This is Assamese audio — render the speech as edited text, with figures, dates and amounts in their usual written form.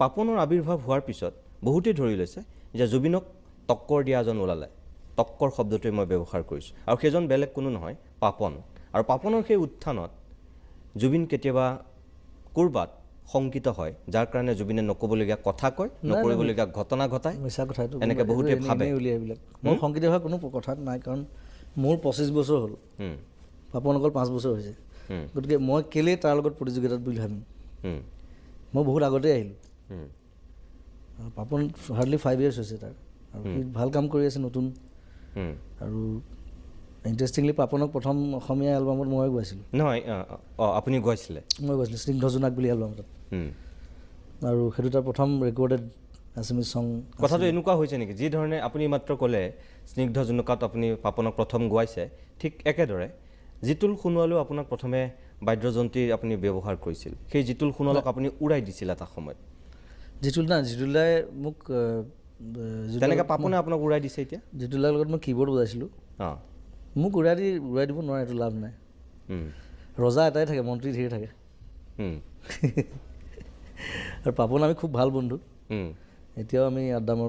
পাপনৰ আবিৰ্ভাৱ হোৱাৰ পিছত বহুতেই ধৰি লৈছে যে জুবিনক টক্কৰ দিয়া এজন ওলালে টক্কৰ শব্দটোৱে মই ব্যৱহাৰ কৰিছোঁ আৰু সেইজন বেলেগ কোনো নহয় পাপন আৰু পাপনৰ সেই উত্থানত জুবিন কেতিয়াবা ক'ৰবাত শংকিত হয় যাৰ কাৰণে জুবিনে নক'বলগীয়া কথা কয় নকৰিবলগীয়া ঘটনা ঘটায় মিছা কথা এইটো এনেকৈ বহুতে ভাবে উলিয়াইবিলাক মই শংকিত হোৱা কোনো কথা নাই কাৰণ মোৰ 25 বছৰ হ'ল পাপন অকল 5 বছৰ হৈছে গতিকে মই কেলেই তাৰ লগত প্ৰতিযোগিতাত বুলি ভাবিম মই বহুত আগতে আহিলোঁ পাপন হাৰ্ডলি 5 years হৈছে তাৰ আৰু সি ভাল কাম কৰি আছে নতুন আৰু ইণ্টাৰেষ্টিংলি পাপনক প্ৰথম অসমীয়া এলবামত মই গাইছিলোঁ নহয় আপুনি গাইছিলে মই গাইছিলোঁ স্নিগ্ধ জোনাক বুলি এলবাম এটাত আৰু সেইটো তাৰ প্ৰথম ৰেকৰ্ডেড আছামিজ ছং কথাটো এনেকুৱা হৈছে নেকি যি ধৰণে আপুনি মাত্ৰ ক'লে স্নিগ্ধ জোনাকত আপুনি পাপনক প্ৰথম গাইছে ঠিক একেদৰে জিতুল সোণোৱালেও আপোনাক প্ৰথমে বাদ্যযন্ত্ৰী আপুনি ব্যৱহাৰ কৰিছিল সেই জিতুল সোণোৱালক আপুনি উৰাই দিছিল এটা সময়ত জিতুলাই মোক তেনেকৈ পাপনে আপোনাক উৰাই দিছে এতিয়া জিতুলাৰ লগত মই কীবৰ্ড বজাইছিলোঁ মোক উৰাই দিব নোৱাৰে এইটো লাভ নাই ৰজা এটাই থাকে মন্ত্ৰী ধেৰ থাকে আৰু পাপন আমি খুব ভাল বন্ধু এতিয়াও আমি আড্ডা মাৰোঁ